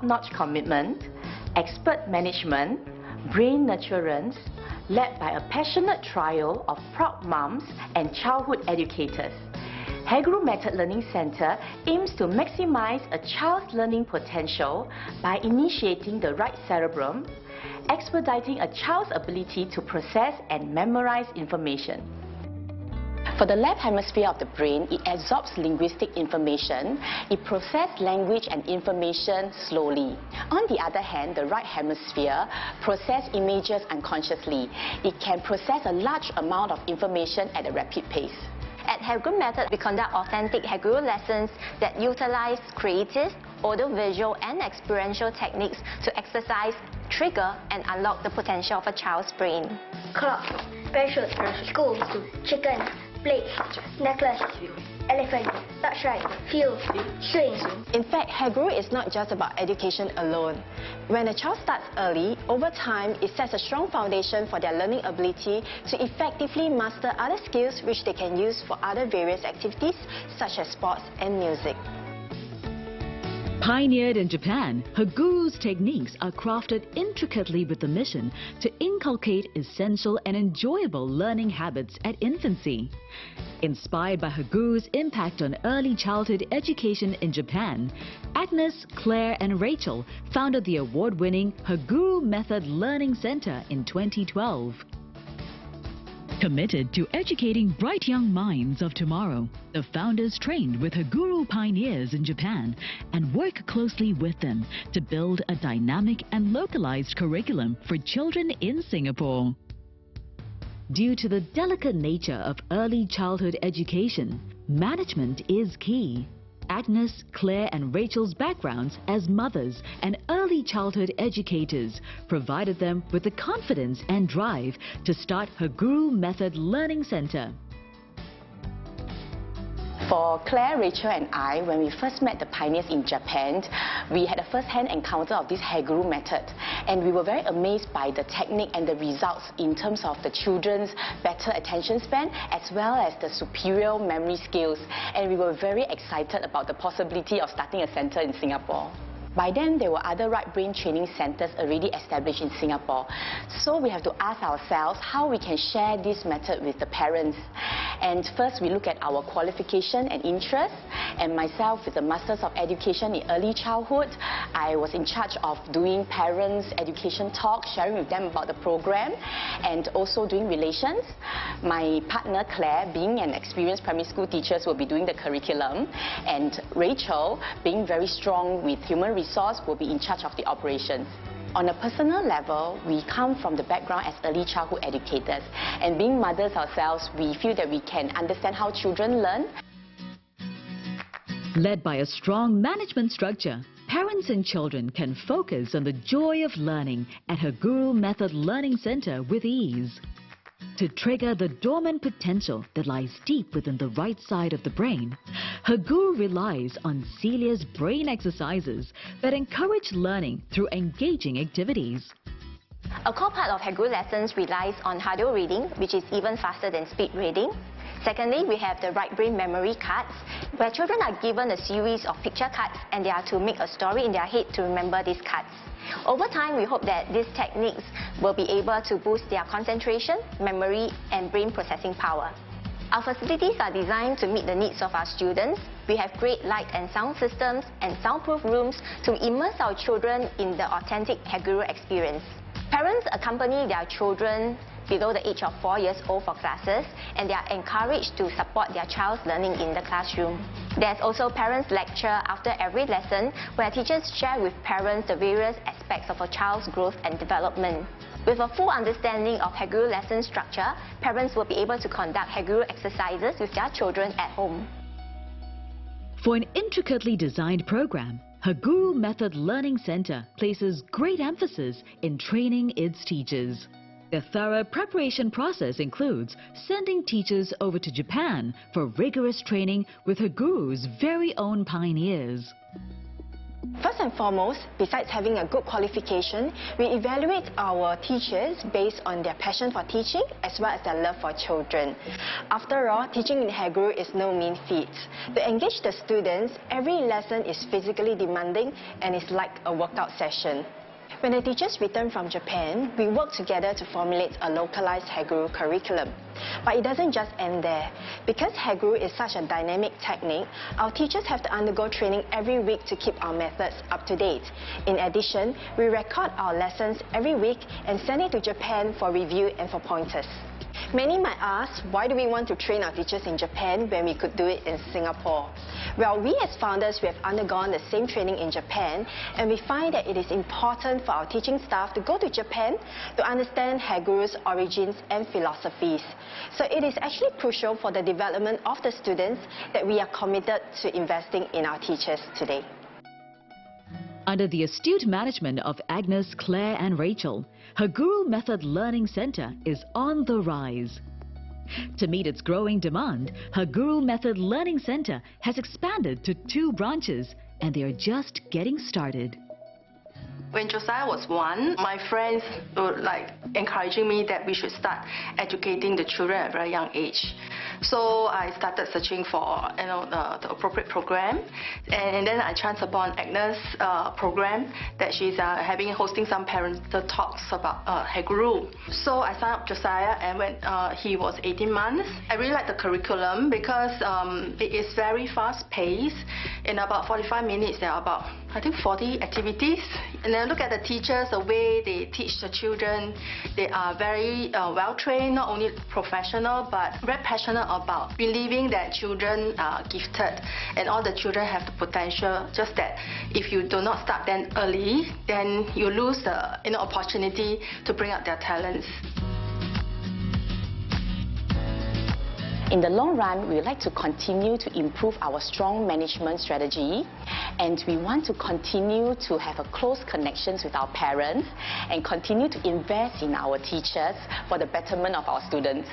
top-notch commitment, expert management, brain nurturance, led by a passionate trio of proud moms and childhood educators. Heguru Method Learning Center aims to maximize a child's learning potential by initiating the right cerebrum, expediting a child's ability to process and memorize information. For the left hemisphere of the brain, it absorbs linguistic information. It processes language and information slowly. On the other hand, the right hemisphere processes images unconsciously. It can process a large amount of information at a rapid pace. At Heguru Method, we conduct authentic Heguru lessons that utilize creative, audiovisual and experiential techniques to exercise, trigger and unlock the potential of a child's brain. Clock, parachute, school, chicken, plate, necklace, elephant, torchlight, fuel, swing. In fact, Heguru is not just about education alone. When a child starts early, over time, it sets a strong foundation for their learning ability to effectively master other skills which they can use for other various activities such as sports and music. Pioneered in Japan, Heguru's techniques are crafted intricately with the mission to inculcate essential and enjoyable learning habits at infancy. Inspired by Heguru's impact on early childhood education in Japan, Agnes, Claire and Rachel founded the award-winning Heguru Method Learning Center in 2012. Committed to educating bright young minds of tomorrow, the founders trained with Heguru pioneers in Japan and work closely with them to build a dynamic and localized curriculum for children in Singapore. Due to the delicate nature of early childhood education, management is key. Agnes, Claire and Rachel's backgrounds as mothers and early childhood educators provided them with the confidence and drive to start Heguru Method Learning Center. For Claire, Rachel and I, when we first met the pioneers in Japan, we had a first-hand encounter of this Heguru method, and we were very amazed by the technique and the results in terms of the children's better attention span as well as the superior memory skills, and we were very excited about the possibility of starting a center in Singapore. By then, there were other right brain training centers already established in Singapore. So we have to ask ourselves how we can share this method with the parents. And first, we look at our qualification and interest. And myself, with the Masters of Education in Early Childhood, I was in charge of doing parents' education talks, sharing with them about the program, and also doing relations. My partner, Claire, being an experienced primary school teacher, will be doing the curriculum. And Rachel, being very strong with human resource, will be in charge of the operations. On a personal level, we come from the background as early childhood educators, and being mothers ourselves, we feel that we can understand how children learn. Led by a strong management structure, parents and children can focus on the joy of learning at Heguru Method Learning Center with ease. To trigger the dormant potential that lies deep within the right side of the brain, Heguru relies on Celia's brain exercises that encourage learning through engaging activities. A core part of Heguru lessons relies on hardware reading, which is even faster than speed reading. Secondly, we have the right brain memory cards, where children are given a series of picture cards and they are to make a story in their head to remember these cards. Over time, we hope that these techniques will be able to boost their concentration, memory and brain processing power. Our facilities are designed to meet the needs of our students. We have great light and sound systems and soundproof rooms to immerse our children in the authentic Heguru experience. Parents accompany their children below the age of 4 years old for classes, and they are encouraged to support their child's learning in the classroom. There's also parents' lecture after every lesson, where teachers share with parents the various aspects of a child's growth and development. With a full understanding of Heguru lesson structure, parents will be able to conduct Heguru exercises with their children at home. For an intricately designed program, Heguru Method Learning Center places great emphasis in training its teachers. The thorough preparation process includes sending teachers over to Japan for rigorous training with Heguru's very own pioneers. First and foremost, besides having a good qualification, we evaluate our teachers based on their passion for teaching as well as their love for children. After all, teaching in Heguru is no mean feat. To engage the students, every lesson is physically demanding and is like a workout session. When the teachers return from Japan, we work together to formulate a localized Heguru curriculum. But it doesn't just end there. Because Heguru is such a dynamic technique, our teachers have to undergo training every week to keep our methods up to date. In addition, we record our lessons every week and send it to Japan for review and for pointers. Many might ask, why do we want to train our teachers in Japan when we could do it in Singapore? Well, we as founders, we have undergone the same training in Japan, and we find that it is important for our teaching staff to go to Japan to understand Heguru's origins and philosophies. So it is actually crucial for the development of the students that we are committed to investing in our teachers today. Under the astute management of Agnes, Claire and Rachel, Heguru Method Learning Center is on the rise. To meet its growing demand, Heguru Method Learning Center has expanded to 2 branches, and they are just getting started. When Josiah was 1, my friends were encouraging me that we should start educating the children at a very young age. So I started searching for the appropriate program, and then I chanced upon Agnes' program that she's hosting some parental talks about Heguru. So I signed up Josiah, and when he was 18 months, I really liked the curriculum because it is very fast-paced. In about 45 minutes, there are about, I think, 40 activities. And then look at the teachers, the way they teach the children. They are very well-trained, not only professional, but very passionate about believing that children are gifted and all the children have the potential. Just that if you do not start them early, then you lose the opportunity to bring out their talents. In the long run, we would like to continue to improve our strong management strategy, and we want to continue to have a close connections with our parents and continue to invest in our teachers for the betterment of our students.